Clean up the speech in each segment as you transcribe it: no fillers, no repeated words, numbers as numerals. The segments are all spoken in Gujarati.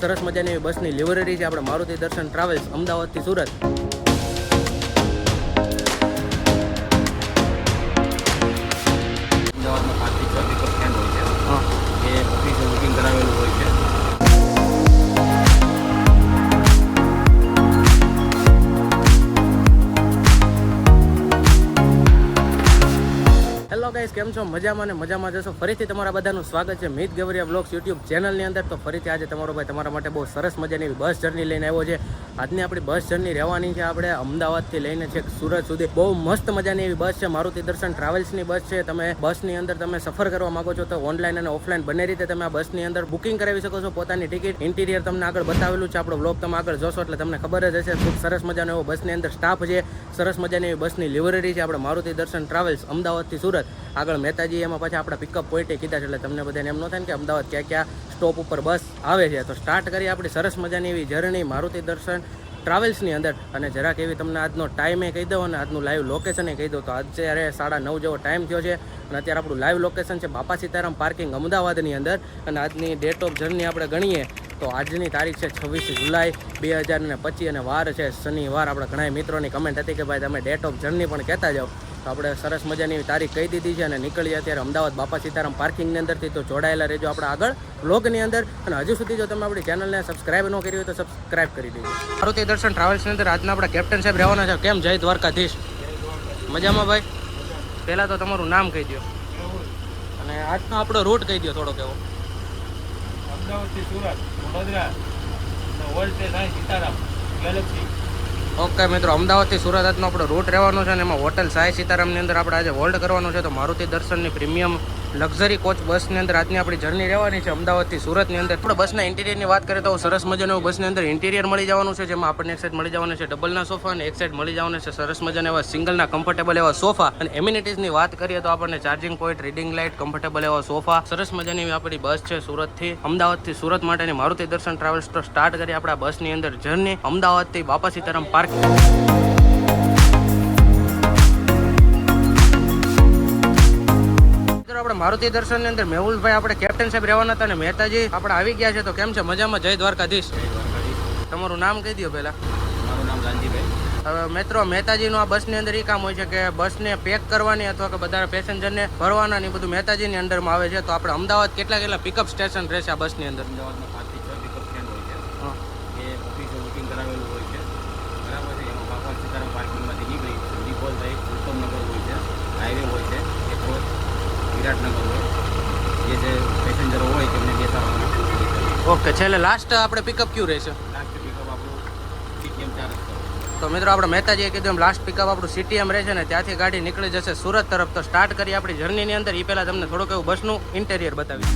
સરસ મજાની એવી બસની લિવરરી છે આપણે મારુતિ દર્શન ટ્રાવેલ્સ અમદાવાદથી સુરત. અમદાવાદમાં 5 થી 6 પિકઅપ સ્ટેન્ડ હોય છે. એ ઓફિસે બુકિંગ કરાવેલું હોય છે. હેલો ગાઈસ, કેમ છો? મજામાં ને મજામાં જશો. ફરીથી તમારા બધાનું સ્વાગત છે મિત ગવરિયા બ્લોગ્સ યુટ્યુબ ચેનલની અંદર. તો ફરીથી આજે તમારો ભાઈ તમારા માટે બહુ સરસ મજાની બસ જર્ની લઈને આવ્યો છે. આજની આપણી બસ જર્ની રહેવાની છે આપણે અમદાવાદથી લઈને છેક સુરત સુધી. બહુ મસ્ત મજાની એવી બસ છે, મારુતિ દર્શન ટ્રાવેલ્સની બસ છે. તમે બસની અંદર તમે સફર કરવા માંગો છો તો ઓનલાઈન અને ઓફલાઈન બંને રીતે તમે આ બસની અંદર બુકિંગ કરાવી શકો છો પોતાની ટિકિટ. ઇન્ટિરિયર તમને આગળ બતાવેલું છે, આપણો બ્લોગ તમે આગળ જોશો એટલે તમને ખબર જ હશે. ખૂબ સરસ મજાનો એવો બસની અંદર સ્ટાફ છે, સરસ મજાની એવી બસની લિવરરી છે આપણે મારુતિ દર્શન ટ્રાવેલ્સ અમદાવાદથી સુરત. આગળ મહેતાજી એમાં પાછા આપણા પિકઅપ પોઈન્ટે કીધા છે એટલે તમને બધાને એમ ન થાય કે અમદાવાદ ક્યાં ક્યાં સ્ટોપ ઉપર બસ આવે છે. તો સ્ટાર્ટ કરીએ આપણી સરસ મજાની એવી જર્ની મારુતિ દર્શન ટ્રાવેલ્સની અંદર. અને જરાક એવી તમને આજનો ટાઈમે કહી દો અને આજનું લાઈવ લોકેશને કહી દો. તો અત્યારે 9:30 જેવો ટાઈમ થયો છે અને અત્યારે આપણું લાઈવ લોકેશન છે બાપા સીતારામ પાર્કિંગ અમદાવાદની અંદર. અને આજની ડેટ ઓફ જર્ની આપણે ગણીએ તો આજની તારીખ છે 26 જુલાઈ 2025 અને વાર છે શનિવાર. આપણે ઘણા મિત્રોની કમેન્ટ હતી કે ભાઈ તમે ડેટ ઓફ જર્ની પણ કહેતા જાઓ. તો આપણે સરસ મજાની તારીખ કહી દીધી છે અને નીકળીએ અત્યારે અમદાવાદ બાપા સીતારામ પાર્કિંગની અંદરથી. તો જોડાયેલા રહેજો આપણે આગળ વ્લોગની અંદર. અને હજુ સુધી જો તમે આપણી ચેનલને સબસ્ક્રાઈબ ન કરી હોય તો સબસ્ક્રાઈબ કરી દેજો. મારુતિ દર્શન ટ્રાવેલ્સની અંદર આજના આપણા કેપ્ટન સાહેબ રહેવાના છે. કેમ? જય દ્વારકાધીશ. મજામાં ભાઈ? પહેલાં તો તમારું નામ કહી દો અને આજનો આપણો રૂટ કહી દો થોડોક એવો. અમદાવાદથી Surat, Vadodara, world trade Sitaram Galaxy. Okay મિત્રો, અમદાવાદથી સુરત આજનો આપણો રૂટ રહેવાનો છે અને એમાં હોટલ સાઈ સીતારામની અંદર આપણે આજે હોલ્ડ કરવાનું છે. તો મારુતિ દર્શનની પ્રીમિયમ લક્ઝરી કોચ બસની અંદર આજની આપણી જર્ની રહેવાની છે અમદાવાદથી સુરતની અંદર. આપણે બસના ઇન્ટિરિયરની વાત કરીએ તો સરસ મજાનું બસની અંદર ઇન્ટિરિયર મળી જવાનું છે, જેમાં આપણને એક સાઈડ મળી જવાનું છે ડબલના સોફા અને એક સાઈડ મળી જવાનું છે સરસ મજાના એવા સિંગલના કમ્ફર્ટેબલ એવા સોફા. અને એમ્યુનિટીઝની વાત કરીએ તો આપણને charging point, reading light, comfortable એવા સોફા. સરસ મજાની એવી આપણી બસ છે સુરતથી અમદાવાદથી સુરત માટેની મારુતિ દર્શન ટ્રાવેલ્સ. તો સ્ટાર્ટ કરીએ આપણા બસની અંદર જર્ની અમદાવાદથી બાપા સીતારામ પાર્ક. આપણે મારુતિ દર્શનની અંદર મેહુલભાઈ આપણે કેપ્ટન સાહેબ રહેવાના હતા અને મહેતાજી આપણે આવી ગયા છે. તો કેમ છે? મજામાં? જય દ્વારકાધીશ. તમારું નામ કહી દો પહેલા. મારું નામ લાલજીભાઈ. હવે મિત્રો, મહેતાજીનું આ બસની અંદર એ કામ હોય છે કે બસને પેક કરવાની અથવા કે બધા પેસેન્જરને ભરવાના ને બધું મહેતાજીની અંડરમાં આવે છે. તો આપણે અમદાવાદ કેટલા પિકઅપ સ્ટેશન રહેશે આ બસની અંદર? અમદાવાદમાં 5 થી 6 પિકઅપ સ્ટેન્ડ હોય છે. એ ઓફિસે બુકિંગ કરાવેલું હોય છે. બરાબર છે. એમાં બાપા સીતારામ પાર્કિંગમાંથી નીકળી ડિપોલ થઈ ઉત્તમનગર હોય છે, હાઈવે હોય છે, એક રોડ વિરાટનગર હોય, જે જે પેસેન્જરો હોય તેમને બેસાડવાનું. ઓકે, છેલ્લે લાસ્ટ આપણે પિકઅપ ક્યુ રહેશે? લાસ્ટ પિકઅપ આપણું સીટીએમ 4 રસ્તો. તો મિત્રો, આપણે મહેતાજીએ કીધું એમ લાસ્ટ પિકઅપ આપણું સીટીએમ રહેશે ને ત્યાંથી ગાડી નીકળી જશે સુરત તરફ. તો સ્ટાર્ટ કરીએ આપણી જર્નીની અંદર. એ પહેલાં તમને થોડુંક એવું બસનું ઇન્ટેરિયર બતાવીશ.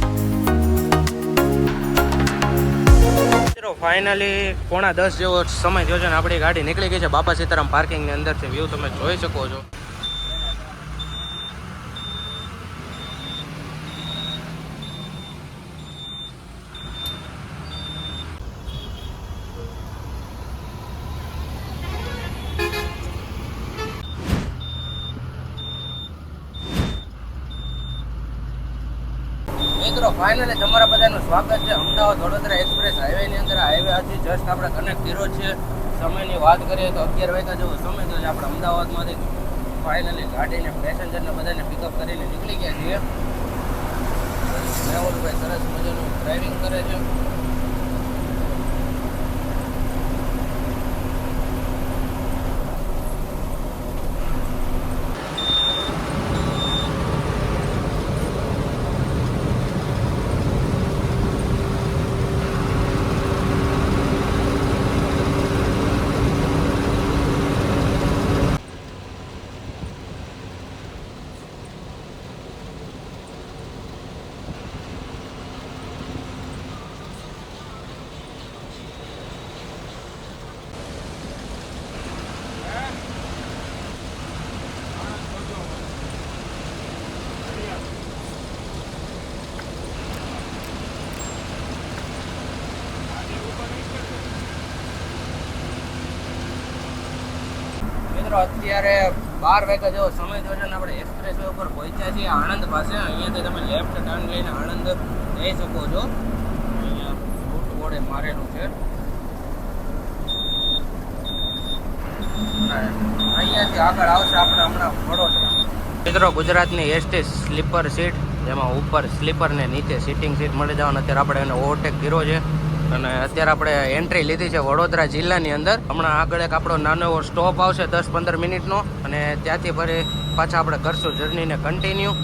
મિત્રો, ફાઇનલી 9:30 જેવો સમય થયો છે ને આપણી ગાડી નીકળી ગઈ છે બાપા સીતારામ પાર્કિંગની અંદર. છે વ્યૂ તમે જોઈ શકો છો. મિત્રો, ફાઇનલી તમારા બધાનું સ્વાગત છે અમદાવાદ વડોદરા એક્સપ્રેસ હાઈવેની અંદર. હાઈવે હજી જસ્ટ આપણે કનેક્ટ કર્યો છે. સમયની વાત કરીએ તો 11 વાગ્યા જેવો સમય થયો છે. આપણે અમદાવાદમાંથી ફાઇનલી ગાડીને પેસેન્જરને બધાને પિકઅપ કરીને નીકળી ગયા છીએ. મેહુલભાઈ સરસ મજાનું ડ્રાઇવિંગ કરે છે. અત્યારે 12 વાગ્યા જેવો સમય થયો છે અને આપણે એક્સપ્રેસ વે ઉપર પહોંચ્યા છીએ આણંદ પાસે. અહીંયાથી તમે લેફ્ટ ટર્ન લઈને આણંદ જઈ શકો છો. અહીંયા રૂટ બોર્ડ આપણે મારેલું છે. અહીંયાથી આગળ આવશે આપણે હમણાં વડોદરા. મિત્રો, ગુજરાતની એસટી સ્લીપર સીટ, જેમાં ઉપર સ્લીપર ને નીચે સિટિંગ સીટ મળી જવાનું. અત્યારે આપણે એને ઓવરટેક કર્યો છે અને અત્યારે આપણે એન્ટ્રી લીધી છે વડોદરા જિલ્લાની અંદર. હમણાં આગળ એક આપણો નાનો એવો સ્ટોપ આવશે 10-15 મિનિટનો અને ત્યાંથી ફરી પાછા આપણે કરશું જર્નીને કન્ટિન્યુ.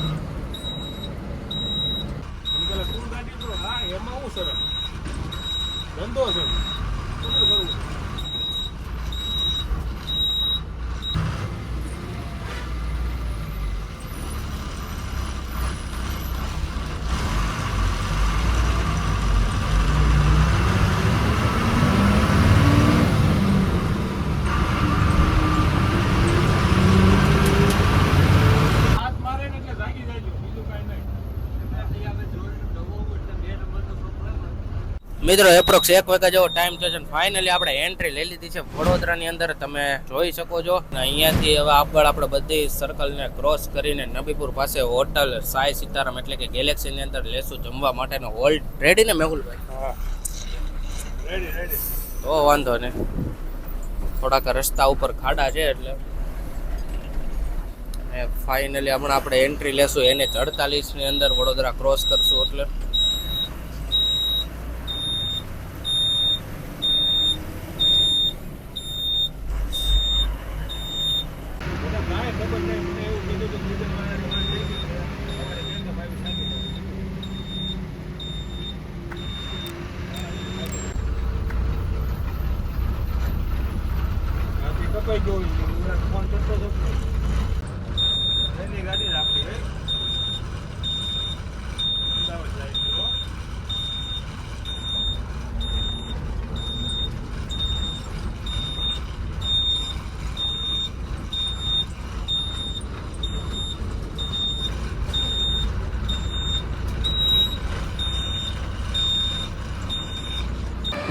મિત્રો, એપ્રોક્સ 1 વાગ્યા જેવો ટાઈમ થયો છે. ફાઇનલી આપણે એન્ટ્રી લઈ લીધી છે વડોદરાની અંદર, તમે જોઈ શકો છો. અહીંયાથી હવે આગળ આપણે બધી સર્કલને ક્રોસ કરીને નબીપુર પાસે હોટલ સાઈ સીતારામ એટલે કે ગેલેક્સીની અંદર લેશું જમવા માટેનો હોલ્ડ. રેડી ને મેહુલભાઈ? રેડી. તો વાંધો નહીં, થોડાક રસ્તા ઉપર ખાડા છે એટલે. અને ફાઇનલી હમણાં આપણે એન્ટ્રી લેશું NH48 ની અંદર, વડોદરા ક્રોસ કરશું એટલે.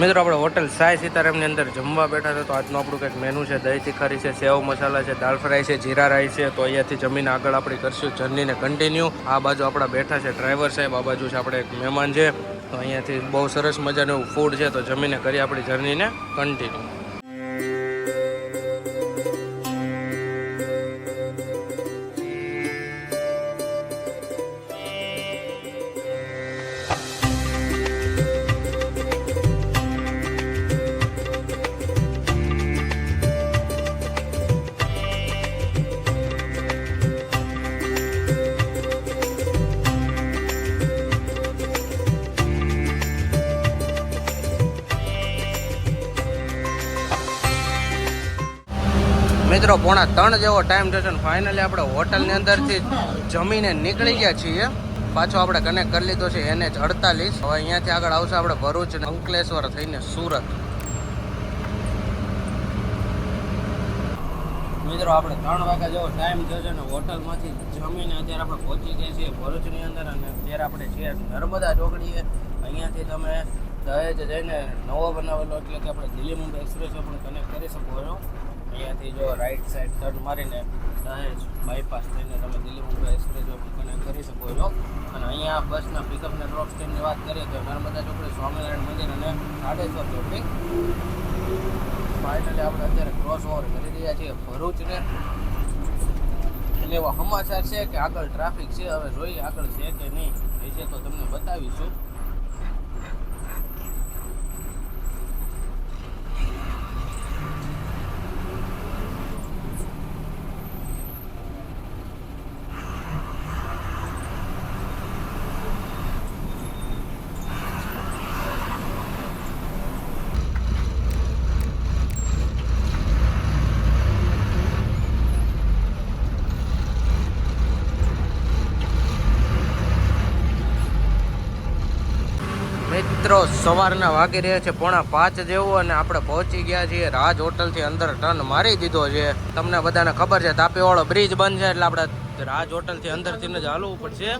મિત્રો, આપણે હોટલ સાઈ સીતારામની અંદર જમવા બેઠા છે. તો આજનું આપણું કંઈક મેનુ છે. દહીં તિખારી છે, સેવ મસાલા છે, દાળ ફ્રાય છે, જીરા રાઈસ છે. તો અહીંયાથી જમીને આગળ આપણે કરશું જર્નીને કન્ટિન્યુ. આ બાજુ આપણા બેઠા છે ડ્રાઈવર સાહેબ, આ બાજુ છે આપણે એક મહેમાન છે. તો અહીંયાથી બહુ સરસ મજાનું ફૂડ છે. તો જમીને કરી આપણી જર્નીને કન્ટિન્યુ. મિત્રો, 2:45 જેવો ટાઈમ થયો છે ને ફાઇનલી આપણે હોટલની અંદરથી જમીને નીકળી ગયા છીએ. પાછો આપણે કનેક્ટ કરી લીધો છે NH48. હવે અહીંયાથી આગળ આવશે આપણે ભરૂચ અને અંકલેશ્વર થઈને સુરત. મિત્રો, આપણે 3 વાગ્યા જેવો ટાઈમ થયો છે ને હોટલમાંથી જમીને અત્યારે આપણે પહોંચી ગયા છીએ ભરૂચની અંદર. અને અત્યારે આપણે છીએ નર્મદા ચોકડીએ. અહીંયાથી તમે દહેજ જઈને નવો બનાવેલો એટલે કે આપણે દિલ્હી મુંબઈ એક્સપ્રેસ પણ કનેક્ટ કરી શકો છો. અહીંયાથી જો રાઈટ સાઈડ ટર્ન મારીને દહેજ બાયપાસ થઈને તમે દિલ્હી મુંબઈ એક્સપ્રેસ પણ કનેક્ટ કરી શકો છો. અને અહીંયા બસના પિકઅપને ડ્રોપ સ્ટેન્ડની વાત કરીએ તો નર્મદા ચોકડી, સ્વામિનારાયણ મંદિર અને સાડેશ્વર ચોકડી. ફાઇનલી આપણે અત્યારે ક્રોસ ઓવર કરી રહ્યા છીએ ભરૂચને. એટલે એવા સમાચાર છે કે આગળ ટ્રાફિક છે. હવે જોઈએ આગળ છે કે નહીં, હશે તો તમને બતાવીશું. મિત્રો, સવારના વાગી રહ્યા છે 4:45 જેવું અને આપણે પહોંચી ગયા છીએ રાજ હોટલથી અંદર ટર્ન મારી દીધો છે. તમને બધાને ખબર છે તાપીવાળો બ્રિજ બંધ છે એટલે આપણે રાજ હોટલથી અંદરથી જ હાલવું પડશે.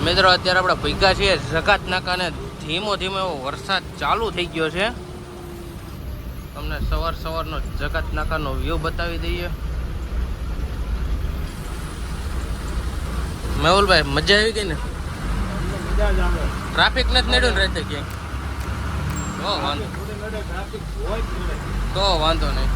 મિત્રો અત્યારે આપણે ભેગા છીએ જકાત નાકાને ધીમો ધીમો એવો વરસાદ ચાલુ થઈ ગયો છે. તમને સવારનો જકાત નાકાનો વ્યૂ બતાવી દઈએ. મેહુલભાઈ મજા આવી ગઈ ને? ટ્રાફિક નથી નડ્યું ને રહેતે ક્યાંય? તો વાંધો નહીં.